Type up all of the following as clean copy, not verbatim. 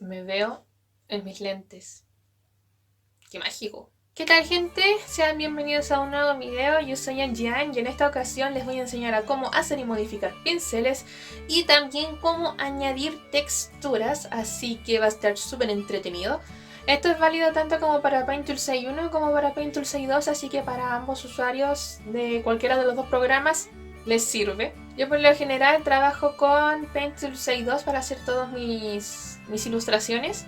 me veo en mis lentes. ¡Qué mágico! ¿Qué tal, gente? Sean bienvenidos a un nuevo video. Yo soy Anjian y en esta ocasión les voy a enseñar a cómo hacer y modificar pinceles y también cómo añadir texturas, así que va a estar súper entretenido. Esto es válido tanto como para Paint Tool 6.1 como para Paint Tool 6.2, así que para ambos usuarios de cualquiera de los dos programas les sirve. Yo por lo general trabajo con Paint Tool 6.2 para hacer todas mis ilustraciones.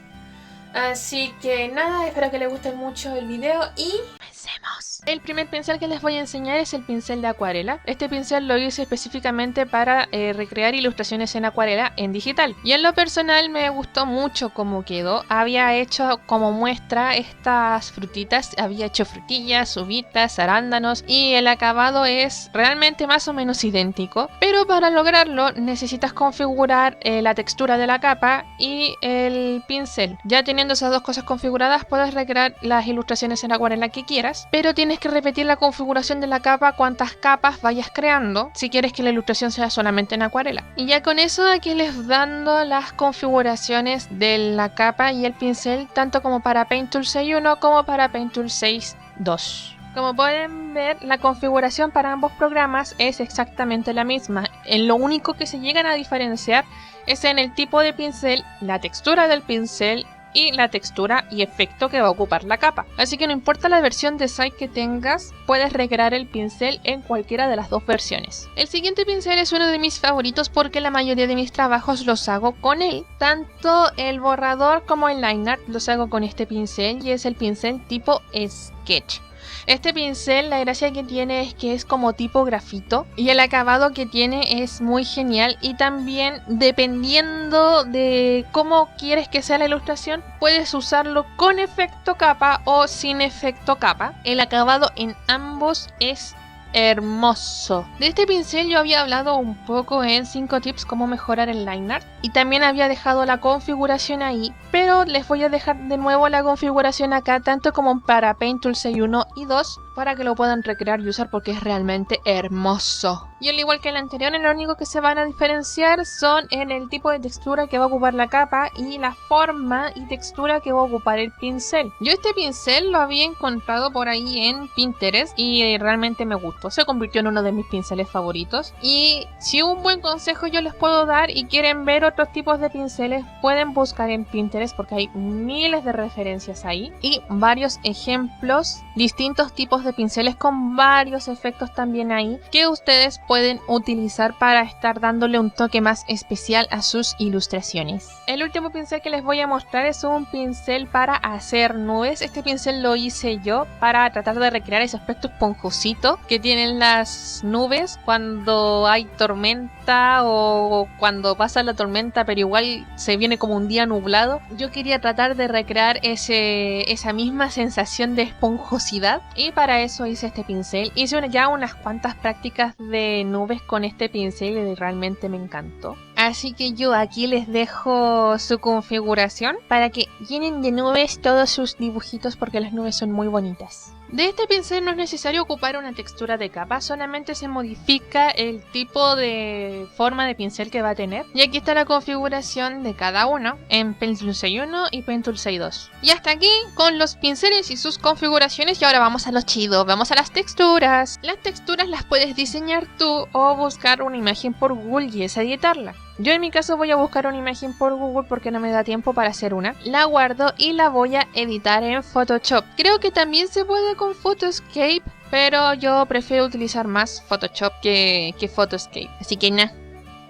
Así que nada, espero que les guste mucho el video y comencemos. El primer pincel que les voy a enseñar es el pincel de acuarela. Este pincel lo hice específicamente para recrear ilustraciones en acuarela en digital. Y en lo personal me gustó mucho cómo quedó. Había hecho como muestra estas frutitas, había hecho frutillas, uvitas, arándanos y el acabado es realmente más o menos idéntico. Pero para lograrlo necesitas configurar la textura de la capa y el pincel. Ya teniendo esas dos cosas configuradas puedes recrear las ilustraciones en acuarela que quieras, pero tienes que repetir la configuración de la capa cuantas capas vayas creando si quieres que la ilustración sea solamente en acuarela. Y ya con eso aquí les dando las configuraciones de la capa y el pincel tanto como para Paint Tool 6.1 como para Paint Tool 6.2. Como pueden ver, la configuración para ambos programas es exactamente la misma. En lo único que se llegan a diferenciar es en el tipo de pincel, la textura del pincel y la textura y efecto que va a ocupar la capa. Así que no importa la versión de site que tengas, puedes recrear el pincel en cualquiera de las dos versiones. El siguiente pincel es uno de mis favoritos porque la mayoría de mis trabajos los hago con él. Tanto el borrador como el line art los hago con este pincel y es el pincel tipo Sketch. Este pincel, la gracia que tiene es que es como tipo grafito y el acabado que tiene es muy genial, y también dependiendo de cómo quieres que sea la ilustración puedes usarlo con efecto capa o sin efecto capa. El acabado en ambos es hermoso. De este pincel yo había hablado un poco en 5 tips cómo mejorar el line art y también había dejado la configuración ahí, pero les voy a dejar de nuevo la configuración acá tanto como para Paint Tool 6.1 y 2 para que lo puedan recrear y usar porque es realmente hermoso. Y al igual que el anterior, en lo único que se van a diferenciar son en el tipo de textura que va a ocupar la capa y la forma y textura que va a ocupar el pincel. Yo este pincel lo había encontrado por ahí en Pinterest y realmente me gustó. Se convirtió en uno de mis pinceles favoritos. Y si un buen consejo yo les puedo dar y quieren ver otros tipos de pinceles, pueden buscar en Pinterest porque hay miles de referencias ahí y varios ejemplos, distintos tipos de pinceles con varios efectos también ahí que ustedes pueden utilizar para estar dándole un toque más especial a sus ilustraciones. El último pincel que les voy a mostrar es un pincel para hacer nubes. Este pincel lo hice yo para tratar de recrear ese aspecto esponjosito que tienen las nubes cuando hay tormenta o cuando pasa la tormenta pero igual se viene como un día nublado. Yo quería tratar de recrear esa misma sensación de esponjosidad y para eso hice este pincel. Hice ya unas cuantas prácticas de nubes con este pincel y realmente me encantó. Así que yo aquí les dejo su configuración para que llenen de nubes todos sus dibujitos porque las nubes son muy bonitas. De este pincel no es necesario ocupar una textura de capa, solamente se modifica el tipo de forma de pincel que va a tener. Y aquí está la configuración de cada uno en Paint Tool 6.1 y Paint Tool 6.2. Y hasta aquí con los pinceles y sus configuraciones, y ahora vamos a lo chido, vamos a las texturas. Las texturas las puedes diseñar tú o buscar una imagen por Google y es editarla. Yo en mi caso voy a buscar una imagen por Google porque no me da tiempo para hacer una. La guardo y la voy a editar en Photoshop. Creo que también se puede con Photoscape, pero yo prefiero utilizar más Photoshop que Photoscape. Así que nada.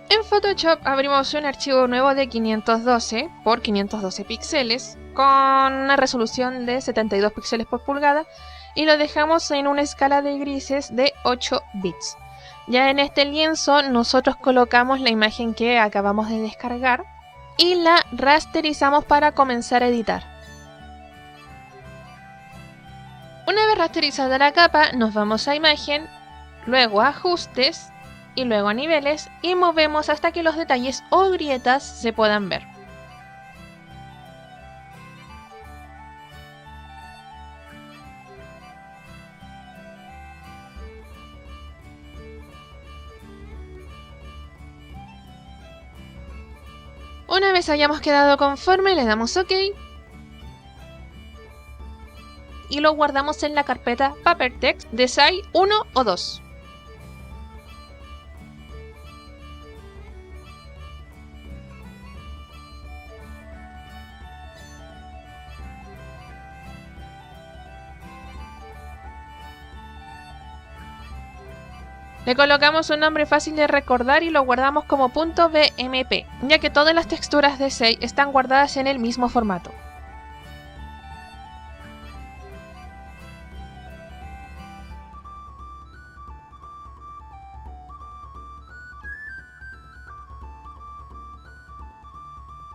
En Photoshop abrimos un archivo nuevo de 512 por 512 píxeles con una resolución de 72 píxeles por pulgada y lo dejamos en una escala de grises de 8 bits. Ya en este lienzo nosotros colocamos la imagen que acabamos de descargar y la rasterizamos para comenzar a editar. Una vez rasterizada la capa, nos vamos a imagen, luego a ajustes y luego a niveles y movemos hasta que los detalles o grietas se puedan ver. Una vez hayamos quedado conforme, le damos OK. Y lo guardamos en la carpeta Paper Text de SAI 1 o 2. Le colocamos un nombre fácil de recordar y lo guardamos como .bmp, ya que todas las texturas de SAI están guardadas en el mismo formato.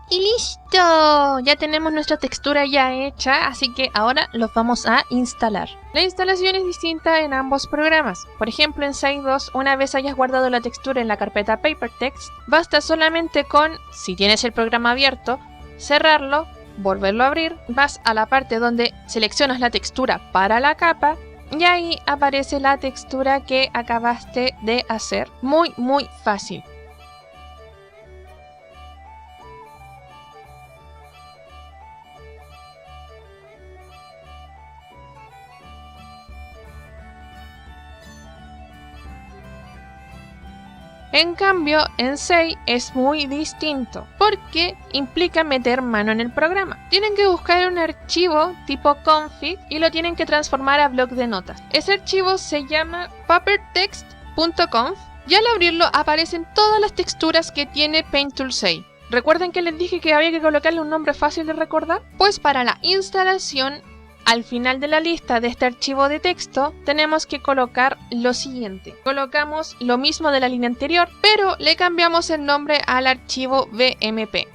Y listo, ya tenemos nuestra textura ya hecha, así que ahora los vamos a instalar. La instalación es distinta en ambos programas. Por ejemplo, en SAI 2, una vez hayas guardado la textura en la carpeta Paper Text, basta solamente con, si tienes el programa abierto, cerrarlo, volverlo a abrir, vas a la parte donde seleccionas la textura para la capa y ahí aparece la textura que acabaste de hacer. Muy fácil. En cambio, en SAI es muy distinto, porque implica meter mano en el programa. Tienen que buscar un archivo tipo config y lo tienen que transformar a bloc de notas. Ese archivo se llama papertext.conf y al abrirlo aparecen todas las texturas que tiene PaintTool SAI. ¿Recuerden que les dije que había que colocarle un nombre fácil de recordar? Pues para la instalación, al final de la lista de este archivo de texto, tenemos que colocar lo siguiente. Colocamos lo mismo de la línea anterior, pero le cambiamos el nombre al archivo BMP.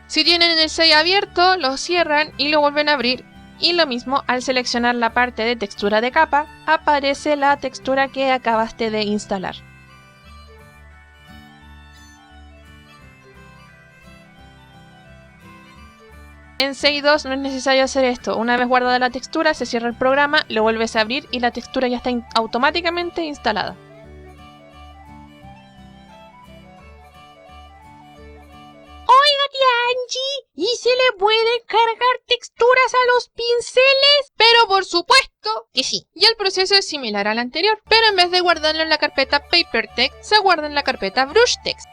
Si tienen el SAI abierto, lo cierran y lo vuelven a abrir. Y lo mismo, al seleccionar la parte de textura de capa, aparece la textura que acabaste de instalar. En SAI 2 no es necesario hacer esto. Una vez guardada la textura, se cierra el programa, lo vuelves a abrir y la textura ya está automáticamente instalada. Oiga, tía Angie, ¿y se le pueden cargar texturas a los pinceles? Pero por supuesto que sí. Y el proceso es similar al anterior, pero en vez de guardarlo en la carpeta Paper Text, se guarda en la carpeta Brush Text.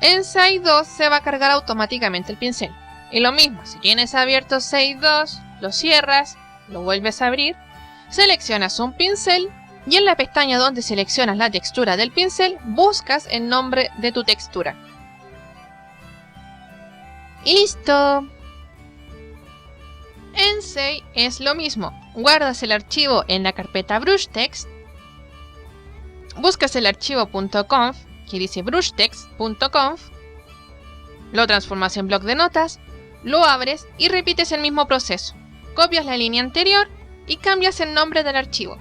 En SAI 2 se va a cargar automáticamente el pincel. Y lo mismo, si tienes abierto SAI 2, lo cierras, lo vuelves a abrir, seleccionas un pincel y en la pestaña donde seleccionas la textura del pincel, buscas el nombre de tu textura. Y listo. En SAI es lo mismo. Guardas el archivo en la carpeta Brush Text, buscas el archivo .conf que dice brushtext.conf, lo transformas en bloc de notas, lo abres y repites el mismo proceso. Copias la línea anterior y cambias el nombre del archivo.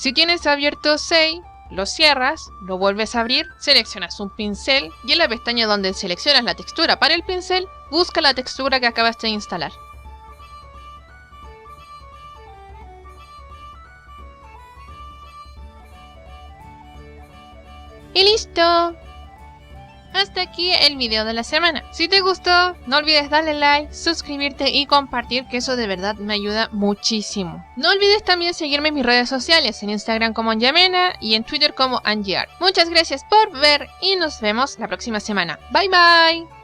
Si tienes abierto SAI, lo cierras, lo vuelves a abrir, seleccionas un pincel y en la pestaña donde seleccionas la textura para el pincel, busca la textura que acabaste de instalar. Y listo. Hasta aquí el video de la semana. Si te gustó, no olvides darle like, suscribirte y compartir, que eso de verdad me ayuda muchísimo. No olvides también seguirme en mis redes sociales, en Instagram como Angiamena y en Twitter como AngieArt. Muchas gracias por ver y nos vemos la próxima semana. Bye bye.